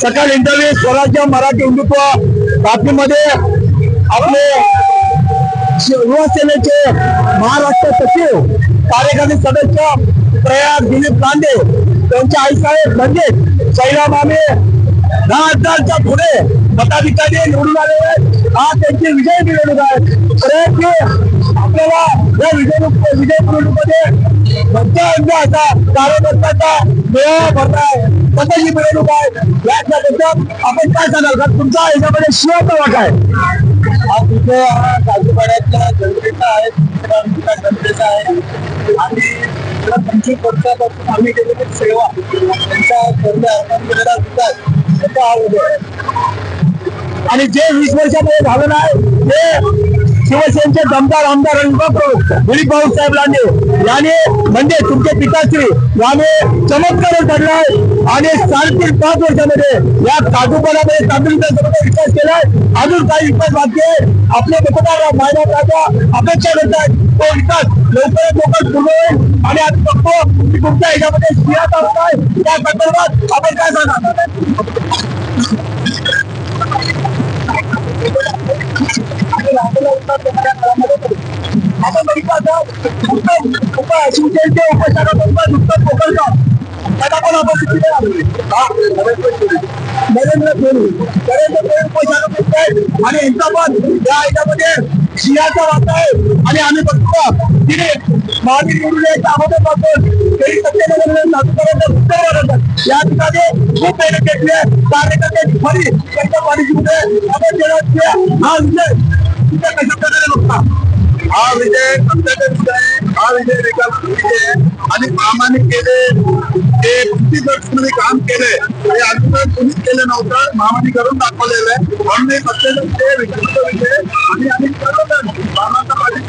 सकाळ इंटरव्ह्यू स्वराज्य मराठी हिंदुत्व बातमीमध्ये आपले युवासेनेचे महाराष्ट्र सचिव कार्यकारी सदस्य प्रयाग दिलीप लांडे त्यांचे आईसाहेब म्हणजे शैला मामे 10,000च्या पुढे मताधिकारी निवडून आले आहेत। आज त्यांची विजय मिळवणूक आहे। आपल्याला या विजय मिळवणुकीमध्ये असा कार्यकर्त्याचा मेळावा भरताय कसं ही मिळवणूक आहे याच्याबद्दल आपण काय सांगाल का? तुमचा याच्यामध्ये शिवाचा वाटा आहे। आज इथे काजूपाड्याच्या जनतेचा आहे, जनतेचा आहे आणि 25 वर्षापासून आम्ही केलेली सेवा त्यांच्या अर्पण केलेला विकास त्याचा हा उदय आणि जे 20 वर्षामध्ये झालं नाही ते शिवसेनेचे दमदार आमदार दिलीप भाऊ साहेब लांडे याने म्हणजे तुमचे पिताश्री याने चमत्कार घडलाय आणि साडेतीन 5 वर्षामध्ये या काजूपाड्यामध्ये तातडीचा विकास केलाय। अजून काही विकास बाकी आहे। आपले मतदार महिला राजा अपेक्षा करतात तो विकास लवकरात लवकर पूर्ण होईल आणि आज बघतो की तुमच्या ह्याच्यामध्ये सिंहाचा होत आहे त्या संदर्भात आपण काय सांगा? आपण बघितलं शिवसेनेचे उपशाखाप्रमुख उत्तर कोकणकर त्याला पण आपण नरेंद्र फेरी उपशाखाप्रमुख आहेत आणि यांचा पण या ह्याच्यामध्ये सिंहाचा वाटा आहे आणि आम्ही बघतो तिने महावीर निवडून यायच्या अगोदरपासून तरी सत्तेपर्यंत उत्तर वाढवतात। या ठिकाणी खूप मेहनत घेतली आहे कार्यकर्त्यांची फरी त्यांच्या पाठीशीमध्ये आपण हा विजय तुमच्या कशा प्रकारे बघता? हा विजय सत्याचा विजय आहे, हा विजय विकास विजय आणि प्रामाणिक केले ते 25 वर्षामध्ये काम केले आणि अजून कोणीच केलं नव्हतं महामानी करून दाखवलेलं आहे म्हणून हे सत्याचा विजय विकासाचा विजय आणि आम्ही सर्वजण रामाच्या पाठीशी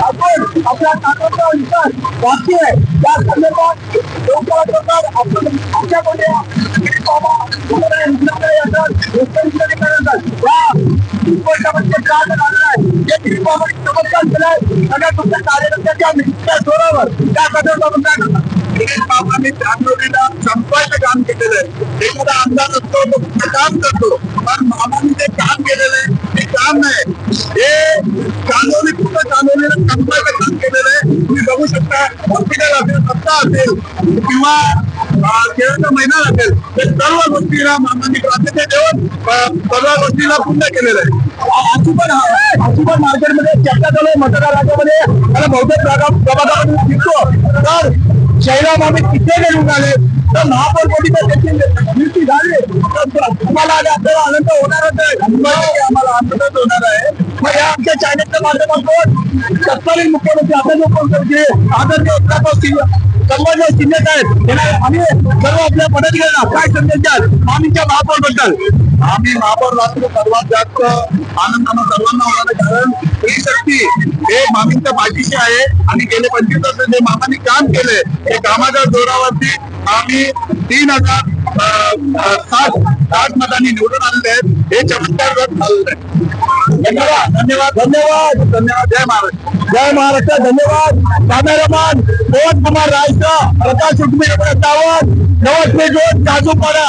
आपण आपल्या कामाचा विकास बाकी आहे त्या संदर्भात लवकरात आपण आमच्याकडे वर्षामध्ये काय झालं आहे जे चमत्कार केलाय सगळ्या तुमच्या कार्यकर्त्याच्या मित्र जोरावर त्या संदर्भात काय करतात? बाबांनी चांदोलीला संपवायचं काम केलेलं आहे। एखादा आमदार असतो तो काम करतो पण मामांनी जे काम केलेलं आहे ते काम नाही हे चांदोली पूर्ण चांदोलीला संपवायचं काम केलेलं आहे। तुम्ही बघू शकता हॉस्पिटल असेल सत्ता असेल किंवा खेळाचा मैदान असेल ते सर्व गोष्टीला मामांनी प्राधान्य देऊन सर्व गोष्टीला पूर्ण केलेलं आहे। आजूबाजू मार्केटमध्ये चर्चा चालू आहे मतदारामध्ये मला बहुतेक प्रभागामध्ये दिसतो तर शैला मामी तिथे निवडून आले तर महापौर पदीचा देखील नियुक्ती झाली तर तुम्हाला आपल्याला आनंद होणारच आहे। आम्हाला आनंदच होणार आहे। मग या आमच्या चॅनेलच्या माध्यमातून तत्कालीन मुख्यमंत्री आदरणीय संभाजी शिंदे साहेब यांना आम्ही सर्व आपल्या पदाधिकाऱ्यांना काय संदेश द्याल मामीच्या महापौर बद्दल? आम्ही महापौर झालो सर्वात जास्त आनंदानं सर्वांना होणार कारण ही शक्ती हे मामींच्या पाठीशी आहे आणि गेले 25 वर्ष जे मामांनी काम केले ते कामाच्या जोरावरती आम्ही 3,060 मतांनी निवडून आलेले आहेत। हे चमत्कार झालेलं आहे। धन्यवाद धन्यवाद धन्यवाद धन्यवाद। जय महाराष्ट्र जय महाराष्ट्र। धन्यवाद कॅमेरामॅन पवन कुमार रायचा प्रकाश सावंत नवस काजूपाडा।